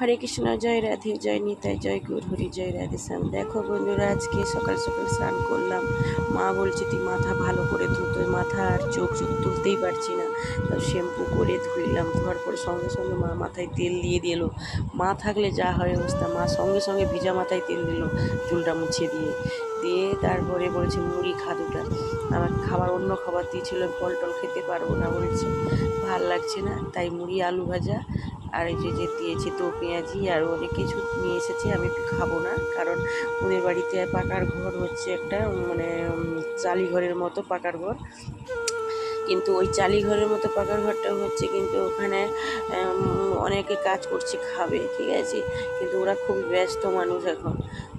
হরে কৃষ্ণ, জয় রাধে, জয় নিতাই, জয় গৌরহরি, জয় রাধে শ্যাম। দেখো বন্ধুরা, আজকে সকাল সকাল স্নান করলাম। মা বলছে তুই মাথা ভালো করে ধুতো, মাথা আর চোখ তুলতেই পারছি না। তাও শ্যাম্পু করে ধুইলাম। ধোয়ার পরে সঙ্গে সঙ্গে মা মাথায় তেল দিয়ে দিল। মা থাকলে যা হয় অবস্থা, মা সঙ্গে সঙ্গে ভিজা মাথায় তেল দিল, চুলটা মুছে দিয়ে দিয়ে তারপরে বলেছে মুড়ি খা দুটা। আমার খাবার অন্য খাবার দিয়েছিল, ফল টল খেতে পারবো না বলেছে, ভাল লাগছে না। তাই মুড়ি আলু ভাজা আর এই যে দিয়েছে তো পেঁয়াজি আর অনেক কিছু নিয়ে এসেছে। আমি খাবো না, কারণ ওদের বাড়িতে পাকার ঘর হচ্ছে একটা, মানে চালি ঘরের মতো পাকার ঘর। কিন্তু ওই চালি ঘরের মতো পাকার ঘরটা হচ্ছে, কিন্তু ওখানে অনেকে কাজ করছে, খাবে, ঠিক আছে। কিন্তু ওরা খুব ব্যস্ত মানুষ এখন।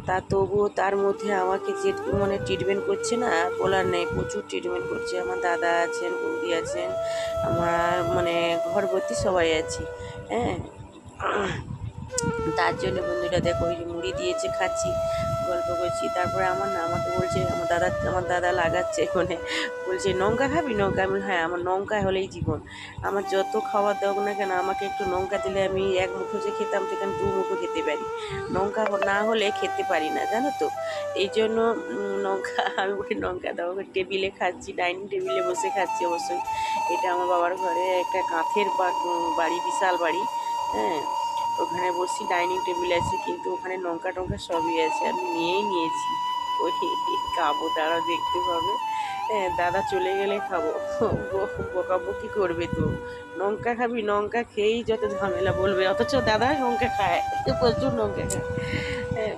তা তবুও তার মধ্যে আমাকে যে মানে ট্রিটমেন্ট করছে না, বলার নেই, প্রচুর ট্রিটমেন্ট করছে। আমার দাদা আছেন, বৌদি আছেন, আমার মানে ঘরবর্তী সবাই আছে, হ্যাঁ। তার জন্য বন্ধুরা দেখো, ওই যে মুড়ি দিয়েছে, খাচ্ছি, গল্প করছি। তারপরে আমাকে বলছে, আমার দাদা লাগাচ্ছে মানে, বলছে লঙ্কা খাবি, লঙ্কা। আমি হ্যাঁ, আমার লঙ্কা হলেই জীবন। আমার যত খাবার দাও না কেন, আমাকে একটু লঙ্কা দিলে আমি এক মুঠো যে খেতাম সেখানে দু মুঠো খেতে পারি। লঙ্কা না হলে খেতে পারি না, জানো তো। এই জন্য লঙ্কা আমি বলি লঙ্কা দাও। টেবিলে খাচ্ছি, ডাইনিং টেবিলে বসে খাচ্ছি অবশ্যই। এটা আমার বাবার ঘরে একটা কাঠের বাড়ি, বিশাল বাড়ি, হ্যাঁ। ওখানে বসি, ডাইনিং টেবিল আছে, কিন্তু ওখানে লঙ্কা টঙ্কা সবই আছে, আমি নিয়েই নিয়েছি। ওই খাবো, দাঁড়া দেখতে পাবে। হ্যাঁ, দাদা চলে গেলে খাবো। বকাবকি করবে তো, লঙ্কা খাবি, লঙ্কা খেয়েই যত ঝামেলা বলবে, অথচ দাদা লঙ্কা খায়, প্রচুর লঙ্কা খায়। হ্যাঁ,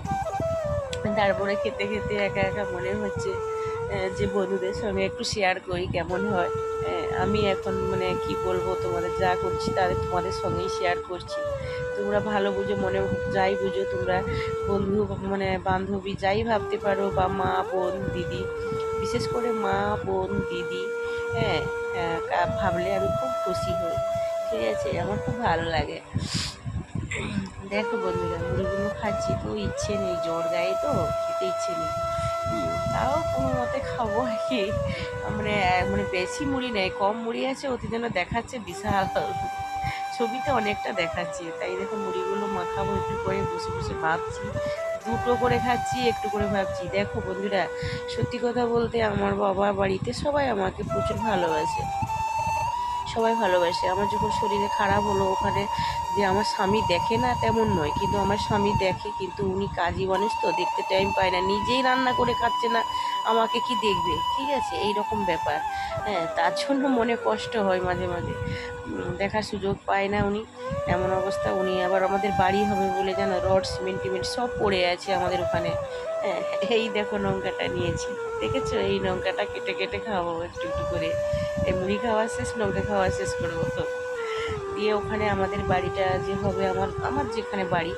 তারপরে খেতে খেতে একা একা মনে হচ্ছে যে বন্ধুদের সঙ্গে একটু শেয়ার করি, কেমন হয়। আমি এখন মানে কি বলবো, তোমাদের যা করছি তাদের তোমাদের সঙ্গেই শেয়ার করছি। তোমরা ভালো বুঝো, মনে যাই বুঝো তোমরা, বন্ধু মানে বান্ধবী যাই ভাবতে পারো, বা মা বোন দিদি, বিশেষ করে মা বোন দিদি, হ্যাঁ, ভাবলে আমি খুব খুশি হই, ঠিক আছে। আমার খুব ভালো লাগে। দেখো বন্ধুরা, মুড়িগুলো খাচ্ছি তো ইচ্ছে নেই, জ্বর গায়ে তো খেতে ইচ্ছে নেই। তাও কোনো মতে খাবো আর কি। মানে মানে বেশি মুড়ি নেই, কম মুড়ি আছে, অতি যেন দেখাচ্ছে বিশাল, ছবিতে অনেকটা দেখাচ্ছে। তাই দেখো মুড়িগুলো মাখাবো একটু করে, বসে বসে ভাবছি, দুটো করে খাচ্ছি, একটু করে ভাবছি। দেখো বন্ধুরা, সত্যি কথা বলতে আমার বাবা বাড়িতে সবাই আমাকে প্রচুর ভালোবাসে, সবাই ভালোবাসে। আমার যখন শরীরে খারাপ হলো ওখানে, যে আমার স্বামী দেখে না তেমন নয়, কিন্তু আমার স্বামী দেখে, কিন্তু উনি কাজী মানুষ তো, দেখতে টাইম পায় না, নিজেই রান্না করে খাচ্ছে না, আমাকে কি দেখবে, ঠিক আছে, এই রকম ব্যাপার। হ্যাঁ, তার জন্য মনে কষ্ট হয় মাঝে মাঝে, দেখার সুযোগ পায় না উনি, এমন অবস্থা। উনি আবার আমাদের বাড়ি হবে বলে জানো, রড সিমেন্ট টিমেন্ট সব পড়ে আছে আমাদের ওখানে। হ্যাঁ, এই দেখো লঙ্কাটা নিয়েছি, দেখেছো, এই লঙ্কাটা কেটে কেটে খাবো একটু একটু করে। এই মুড়ি খাওয়া শেষ, লঙ্কা খাওয়া শেষ করবো তো। দিয়ে ওখানে আমাদের বাড়িটা যে হবে, আমার যেখানে বাড়ি,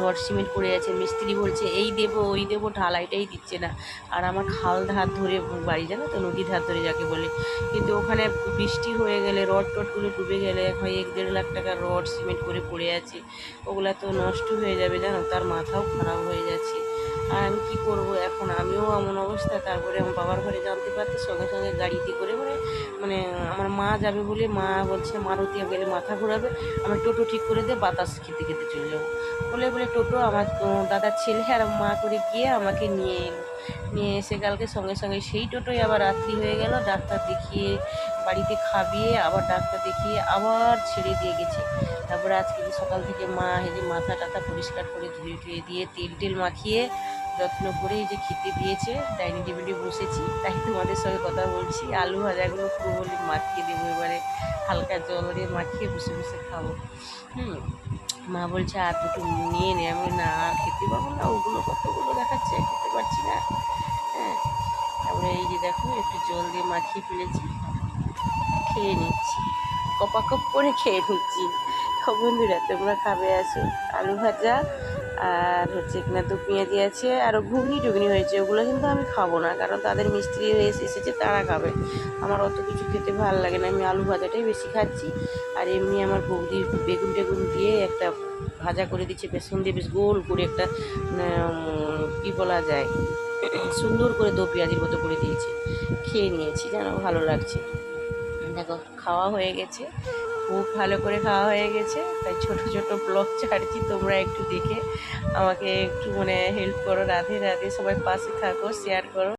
রড সিমেন্ট পড়ে আছে, মিস্ত্রি বলছে এই দেবো ওই দেবো, ঢালাইটাই দিচ্ছে না। আর আমার খাল ধার ধরে বাড়ি, জানো তো, নদী ধার ধরে যাকে বলে। কিন্তু ওখানে বৃষ্টি হয়ে গেলে, রড টডগুলো ডুবে গেলে, হয় 1-1.5 লাখ টাকা রড সিমেন্ট করে পড়ে আছে, ওগুলা তো নষ্ট হয়ে যাবে, জানো, তার মাথাও খারাপ হয়ে যাচ্ছে। আর আমি কী করবো এখন, আমিও এমন অবস্থা। তারপরে আমার বাবার ঘরে জানতে পারতে, সঙ্গে সঙ্গে গাড়িতে করে মানে মানে আমার মা যাবে বলে, মা বলছে মারুতি গেলে মাথা ঘোরাবে, আমার টোটো ঠিক করে দিয়ে বাতাস খেতে খেতে চলে যাবো বলে বলে টোটো আমার দাদার ছেলে আর মা করে গিয়ে আমাকে নিয়ে এলো। নিয়ে এসে কালকে সঙ্গে সঙ্গে সেই টোটোই আবার রাত্রি হয়ে গেল, ডাক্তার দেখিয়ে বাড়িতে খাবিয়ে, আবার ডাক্তার দেখিয়ে আবার ছেড়ে দিয়ে গেছে। তারপরে আজকে সকাল থেকে মা এই যে মাথা টাথা পরিষ্কার করে ধুয়ে টুয়ে দিয়ে তেল টেল মাখিয়ে যত্ন করে এই যে খেতে দিয়েছে, ডাইনিং টেবিলে বসেছি, তাই তোমাদের সঙ্গে কথা বলছি। আলু ভাজাগুলো পুরো বলে মাখিয়ে দেবো এবারে, হালকা জল দিয়ে মাখিয়ে বসে বসে খাবো। মা বলছে আর দুটো নিয়ে নে। আমি না, আর খেতে পাবো না, ওগুলো কতগুলো দেখাচ্ছে, খেতে পারছি না। হ্যাঁ, তারপরে এই যে দেখো একটু জল দিয়ে মাখিয়ে ফেলেছি, খেয়ে নিচ্ছি, কপাকপ করে খেয়ে নিচ্ছি। তো বন্ধুরা, তোমরা খাবে আসো, আলু ভাজা আর হচ্ছে কিনা দু পেঁয়াজি আছে, আরও ঘুগনি টুগনি হয়েছে, ওগুলো কিন্তু আমি খাবো না, কারণ তাদের মিস্ত্রি এসেছে, তারা খাবে। আমার অত কিছু খেতে ভালো লাগে না, আমি আলু ভাজাটাই বেশি খাচ্ছি। আর এমনি আমার বৌদি বেগুন টেগুন দিয়ে একটা ভাজা করে দিচ্ছে, বেসন দিয়ে বেশ গোল করে একটা, কী বলা যায়, সুন্দর করে দো পেঁয়াজির মতো করে দিয়েছে, খেয়ে নিয়েছি, জানো, ভালো লাগছে। দেখো খাওয়া হয়ে গেছে, খুব ভালো করে খাওয়া হয়ে গেছে, তাই ছোট ছোট ব্লগ ছাড়ছি, তোমরা একটু দেখে আমাকে একটু মানে হেল্প করো। রাধে রাধে, সবাই পাশে থাকো, শেয়ার করো।